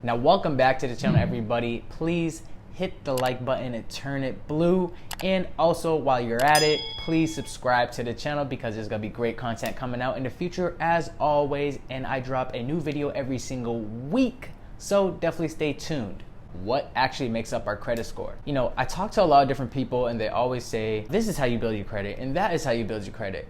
Now, welcome back to the channel, everybody. Please hit the like button and turn it blue. And also, while you're at it, please subscribe to the channel because there's gonna be great content coming out in the future as always. And I drop a new video every single week, so definitely stay tuned. What actually makes up our credit score? You know, I talk to a lot of different people and they always say, this is how you build your credit and that is how you build your credit.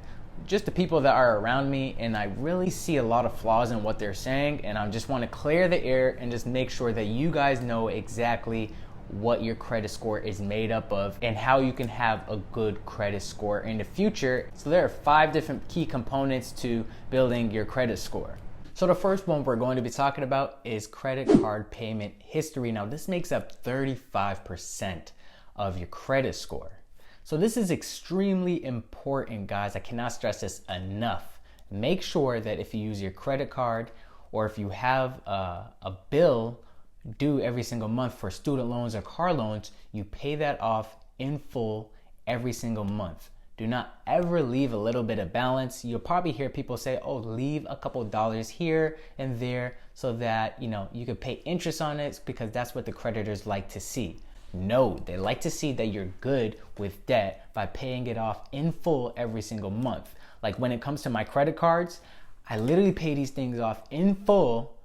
Just the people that are around me, and I really see a lot of flaws in what they're saying, and I just want to clear the air and just make sure that you guys know exactly what your credit score is made up of and how you can have a good credit score in the future. So there are 5 different key components to building your credit score. So the first one we're going to be talking about is credit card payment history. Now this makes up 35% of your credit score. So this is extremely important, guys. I cannot stress this enough. Make sure that if you use your credit card or if you have a bill due every single month for student loans or car loans, you pay that off in full every single month. Do not ever leave a little bit of balance. You'll probably hear people say, oh, leave a couple dollars here and there so that, you can pay interest on it because that's what the creditors like to see. No, they like to see that you're good with debt by paying it off in full every single month. Like when it comes to my credit cards, I literally pay these things off in full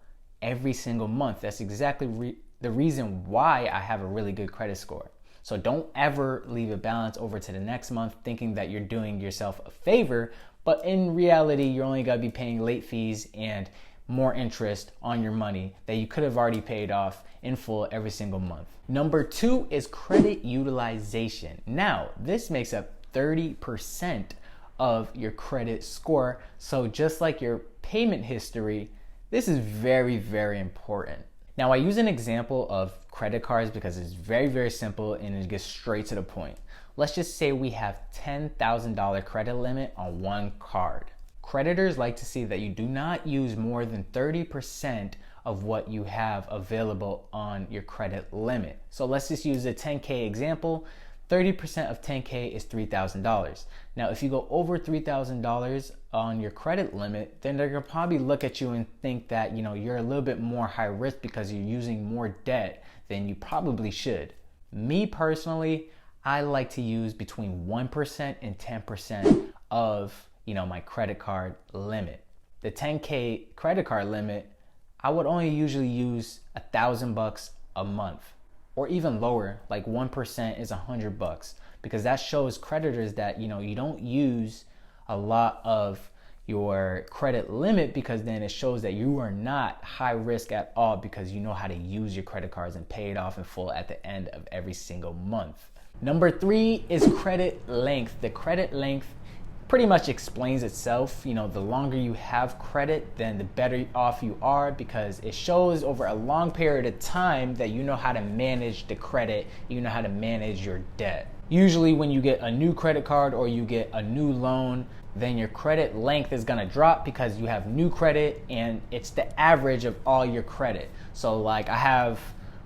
every single month. That's exactly the reason why I have a really good credit score. So don't ever leave a balance over to the next month thinking that you're doing yourself a favor, but in reality, you're only gonna be paying late fees and more interest on your money that you could have already paid off in full every single month. Number 2 is credit utilization. Now, this makes up 30% of your credit score. So just like your payment history, this is very, very important. Now, I use an example of credit cards because it's very, very simple and it gets straight to the point. Let's just say we have $10,000 credit limit on one card. Creditors like to see that you do not use more than 30% of what you have available on your credit limit. So let's just use a 10K example. 30% of 10K is $3,000. Now, if you go over $3,000 on your credit limit, then they're gonna probably look at you and think that, you're a little bit more high risk because you're using more debt than you probably should. Me personally, I like to use between 1% and 10% of my credit card limit. The 10K credit card limit, I would only usually use $1,000 a month, or even lower, like 1% is $100, because that shows creditors that you don't use a lot of your credit limit, because then it shows that you are not high risk at all because you know how to use your credit cards and pay it off in full at the end of every single month. Number 3 is credit length. The credit length pretty much explains itself. The longer you have credit, then the better off you are, because it shows over a long period of time that you know how to manage the credit, you know how to manage your debt. Usually when you get a new credit card or you get a new loan, then your credit length is gonna drop because you have new credit and it's the average of all your credit. So like I have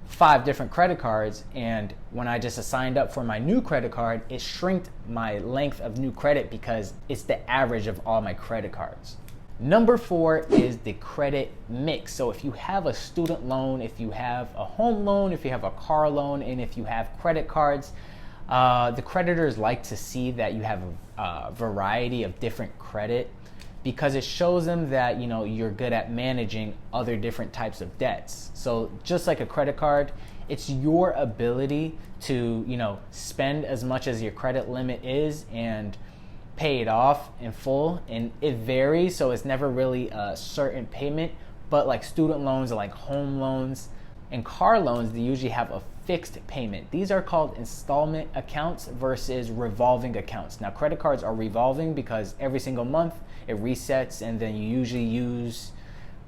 5 different credit cards, and when I just signed up for my new credit card, it shrinked my length of new credit because it's the average of all my credit cards. Number 4 is the credit mix. So if you have a student loan, if you have a home loan, if you have a car loan, and if you have credit cards, the creditors like to see that you have a variety of different credit, because it shows them that you're good at managing other different types of debts. So just like a credit card, it's your ability to spend as much as your credit limit is and pay it off in full, and it varies, so it's never really a certain payment. But like student loans, like home loans and car loans, they usually have a fixed payment. These are called installment accounts versus revolving accounts. Now credit cards are revolving because every single month it resets, and then you usually use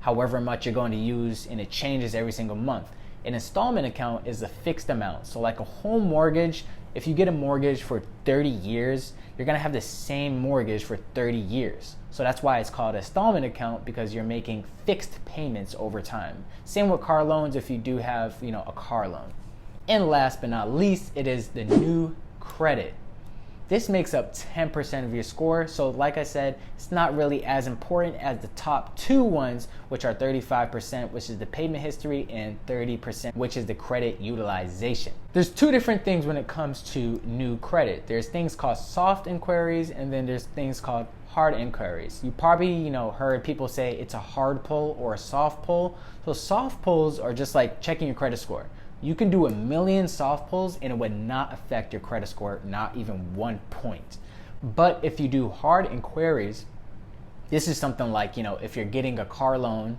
however much you're going to use, and it changes every single month. An installment account is a fixed amount. So like a home mortgage, if you get a mortgage for 30 years, you're gonna have the same mortgage for 30 years. So that's why it's called an installment account, because you're making fixed payments over time. Same with car loans if you do have a car loan. And last but not least, it is the new credit. This makes up 10% of your score. So like I said, it's not really as important as the top two ones, which are 35%, which is the payment history, and 30%, which is the credit utilization. There's two different things when it comes to new credit. There's things called soft inquiries, and then there's things called hard inquiries. You probably, heard people say it's a hard pull or a soft pull. So soft pulls are just like checking your credit score. You can do a million soft pulls and it would not affect your credit score, not even 1 point. But if you do hard inquiries, this is something like, if you're getting a car loan,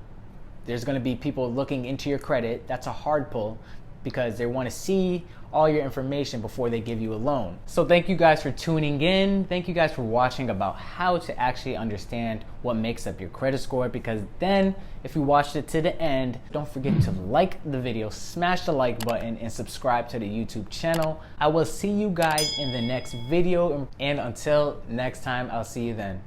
there's going to be people looking into your credit. That's a hard pull because they want to see all your information before they give you a loan. So thank you guys for tuning in. Thank you guys for watching about how to actually understand what makes up your credit score, because then if you watched it to the end, don't forget to like the video, smash the like button, and subscribe to the YouTube channel. I will see you guys in the next video, and until next time, I'll see you then.